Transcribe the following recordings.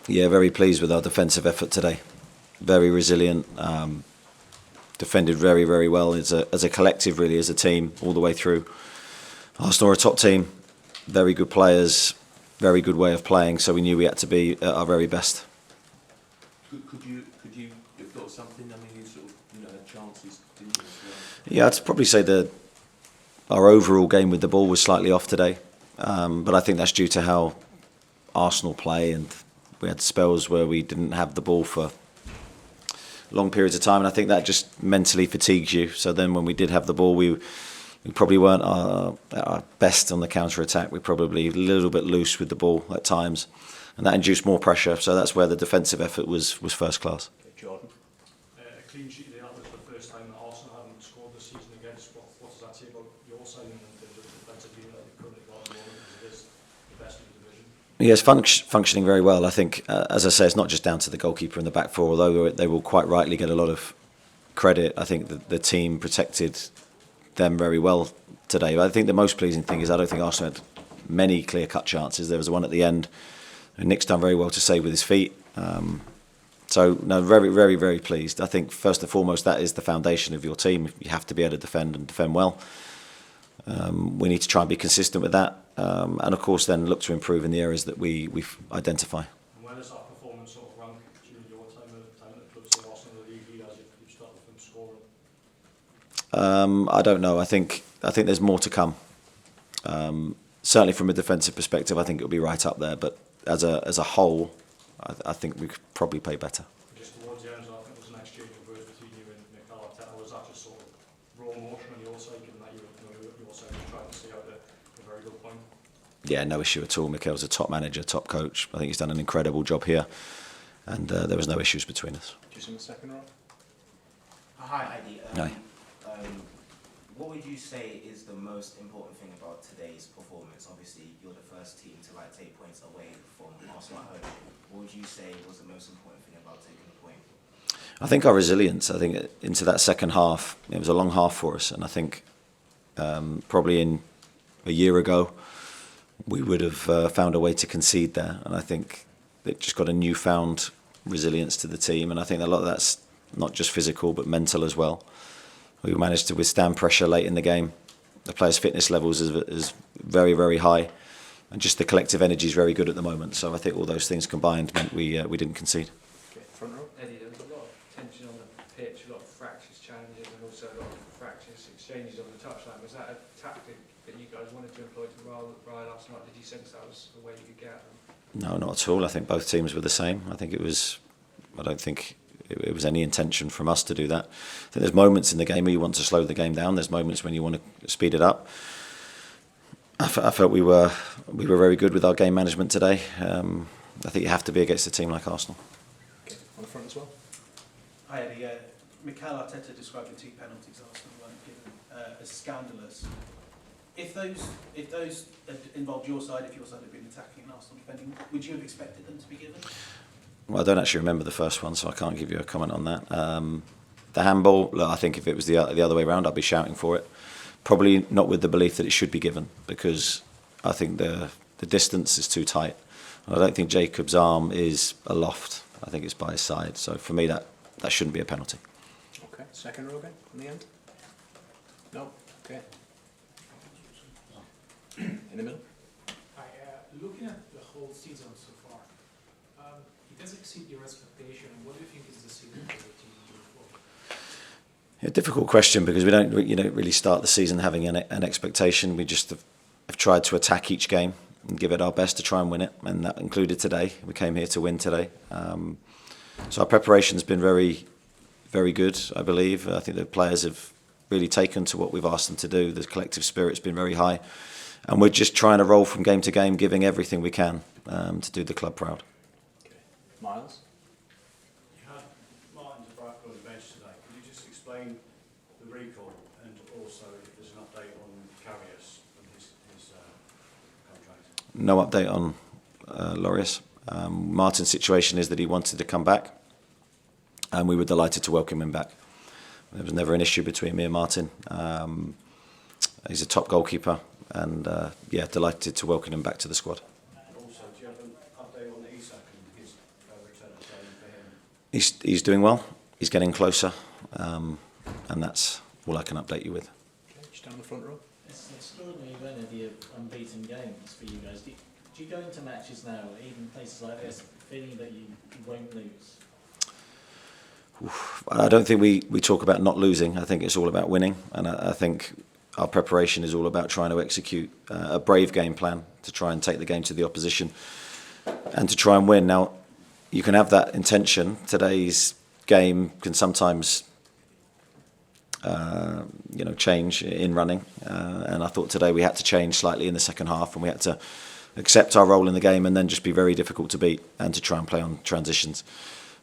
Yeah, very pleased with our defensive effort today. Very resilient. Defended very, very well as a collective, really, as a team, all the way through. Arsenal are a top team, very good players, very good way of playing, so we knew we had to be at our very best. Could you have thought something? I mean, you sort of, had chances, didn't you? Yeah, I'd probably say that our overall game with the ball was slightly off today, but I think that's due to how Arsenal play, and we had spells where we didn't have the ball for long periods of time, and I think that just mentally fatigues you. So then when we did have the ball, we probably weren't at our best on the counter-attack. We probably a little bit loose with the ball at times, and that induced more pressure. So that's where the defensive effort was first class. Jordan. A clean sheet there, that was the first time that Arsenal haven't scored this season against. What does that say about your side in terms of the defensive unit that you've currently got at the moment, because it is the best in the division? Yes, functioning very well. I think, as I say, it's not just down to the goalkeeper and the back four, although they will quite rightly get a lot of credit. I think the team protected them very well today. But I think the most pleasing thing is I don't think Arsenal had many clear-cut chances. There was one at the end, and Nick's done very well to save with his feet. So, no, very, very, very pleased. I think, first and foremost, that is the foundation of your team. You have to be able to defend and defend well. We need to try and be consistent with that. And, of course, then look to improve in the areas that we identify. And where does that performance sort of rank during your time at the club? So Arsenal, the league leaders, you've started from scoring. I don't know. I think there's more to come. Certainly from a defensive perspective, I think it'll be right up there. But as a whole, I think we could probably play better. Just towards the end, I think there was an exchange of words between you and Arteta. Was that just sort of raw emotion on your side, given that your side was trying to see out a very good point? Yeah, no issue at all. Mikel's a top manager, top coach. I think he's done an incredible job here, and there was no issues between us. Just in the second row. Hi, Heidi. Hi. What would you say is the most important thing about today's performance? Obviously, you're the first team to take points away from Arsenal at home. What would you say was the most important thing about taking the point? I think our resilience. I think into that second half, it was a long half for us, and I think probably in a year ago, we would have found a way to concede there. And I think it just got a newfound resilience to the team, and I think a lot of that's not just physical but mental as well. We managed to withstand pressure late in the game. The players' fitness levels is very, very high, and just the collective energy is very good at the moment. So I think all those things combined meant we didn't concede. Okay, front row. Eddie, there was a lot of tension on the pitch, a lot of fractious challenges, and also a lot of fractious exchanges on the touchline. Was that a tactic that you guys wanted to employ to rile Arsenal? Did you sense that was the way you could get at them? No, not at all. I think both teams were the same. I don't think it was any intention from us to do that. I think there's moments in the game where you want to slow the game down. There's moments when you want to speed it up. I felt we were very good with our game management today. I think you have to be against a team like Arsenal. Okay, on the front as well. Hi, Eddie. Mikel Arteta described the two penalties Arsenal weren't given as scandalous. If those had involved your side, if your side had been attacking and Arsenal defending, would you have expected them to be given? Well, I don't actually remember the first one, so I can't give you a comment on that. The handball, look, I think if it was the other way around, I'd be shouting for it. Probably not with the belief that it should be given, because I think the distance is too tight. And I don't think Jacob's arm is aloft. I think it's by his side. So for me, that shouldn't be a penalty. Okay, second row again, in the end? No? Okay. In the middle? Hi, looking at the whole season so far, it does exceed your expectation. What do you think is the ceiling for the team moving forward? A difficult question, because we don't really start the season having an expectation. We just have tried to attack each game and give it our best to try and win it, and that included today. We came here to win today. So our preparation's been very, very good, I believe. I think the players have really taken to what we've asked them to do. The collective spirit's been very high, and we're just trying to roll from game to game, giving everything we can to do the club proud. Okay. Miles? You had Martin Dubravka on the bench today. Could you just explain the recall, and also if there's an update on Carrius and his contract? No update on Lloris. Martin's situation is that he wanted to come back, and we were delighted to welcome him back. There was never an issue between me and Martin. He's a top goalkeeper, and delighted to welcome him back to the squad. And also, do you have an update on Isaak and his He's doing well. He's getting closer, and that's all I can update you with. Okay, just down the front row. It's an extraordinary run of your unbeaten games for you guys. Do you go into matches now, even places like this, feeling that you won't lose? I don't think we talk about not losing. I think it's all about winning, and I think our preparation is all about trying to execute a brave game plan to try and take the game to the opposition and to try and win. Now, you can have that intention. Today's game can sometimes change in running, and I thought today we had to change slightly in the second half, and we had to accept our role in the game and then just be very difficult to beat and to try and play on transitions.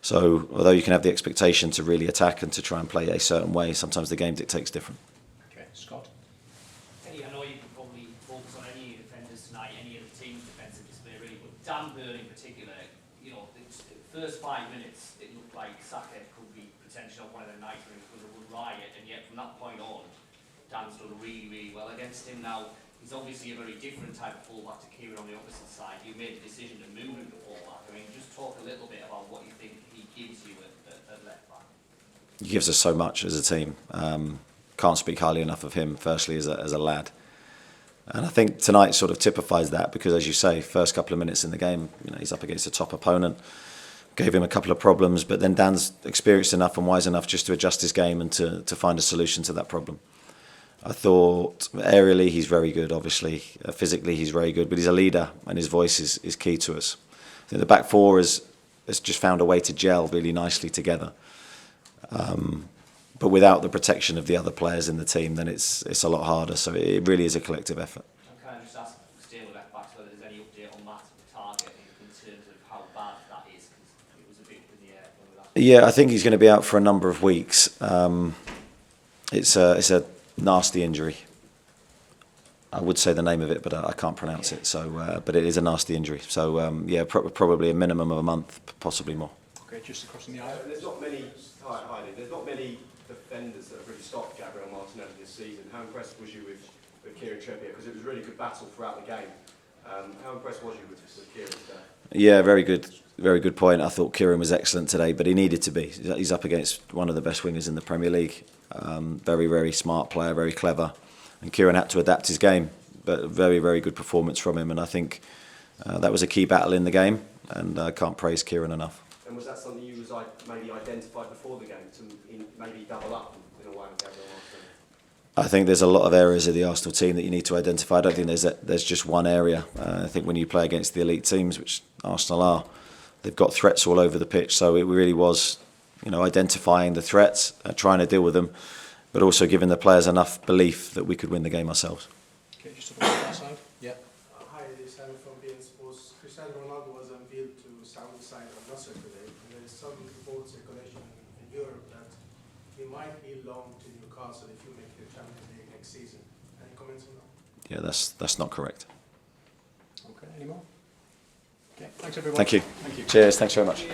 So although you can have the expectation to really attack and to try and play a certain way, sometimes the game dictates different. Okay, Scott. Eddie, I know you can probably focus on any of the defenders tonight, any of the team's defensive display really, but Dan Burn in particular, the first 5 minutes it looked like Saka could be potentially one of the nights when he was a riot, and yet from that point on, Dan's done really, really well against him. Now, he's obviously a very different type of fullback to Kieran on the opposite side. You made the decision to move him to fullback. I mean, just talk a little bit about what you think he gives you at left back. He gives us so much as a team. Can't speak highly enough of him, firstly, as a lad. And I think tonight sort of typifies that because, as you say, first couple of minutes in the game, he's up against a top opponent. Gave him a couple of problems, but then Dan's experienced enough and wise enough just to adjust his game and to find a solution to that problem. I thought aerially he's very good, obviously. Physically he's very good, but he's a leader and his voice is key to us. I think the back four has just found a way to gel really nicely together. But without the protection of the other players in the team, then it's a lot harder. So it really is a collective effort. And can I just ask, staying with left backs, whether there's any update on that Targett in terms of how bad that is? Because it was a bit up in the air when we last. Yeah, I think he's going to be out for a number of weeks. It's a nasty injury. I would say the name of it, but I can't pronounce it. So, but it is a nasty injury. So, probably a minimum of a month, possibly more. Okay, just across in the aisle. There's not many. There's not many defenders that have really stopped Gabriel Martinelli this season. How impressed was you with Kieran Trippier? Because it was a really good battle throughout the game. How impressed was you with Kieran today? Yeah, very good point. I thought Kieran was excellent today, but he needed to be. He's up against one of the best wingers in the Premier League. Very, very smart player, very clever. And Kieran had to adapt his game, but a very, very good performance from him. And I think that was a key battle in the game, and I can't praise Kieran enough. And was that something you maybe identified before the game to maybe double up in a way with Gabriel Martinelli? I think there's a lot of areas of the Arsenal team that you need to identify. I don't think there's just one area. I think when you play against the elite teams, which Arsenal are, they've got threats all over the pitch. So it really was, identifying the threats, trying to deal with them, but also giving the players enough belief that we could win the game ourselves. Okay, just on that side. Yeah. Hi, this is Simon from BN Sports. Cristiano Ronaldo was unveiled to Saudi side of Nasser today, and there is some reports circulation in Europe that he might be loaned to Newcastle if you make the Champions League next season. Any comments on that? Yeah, that's not correct. Okay, any more? Okay, thanks everyone. Thank you. Thank you. Cheers, thanks very much.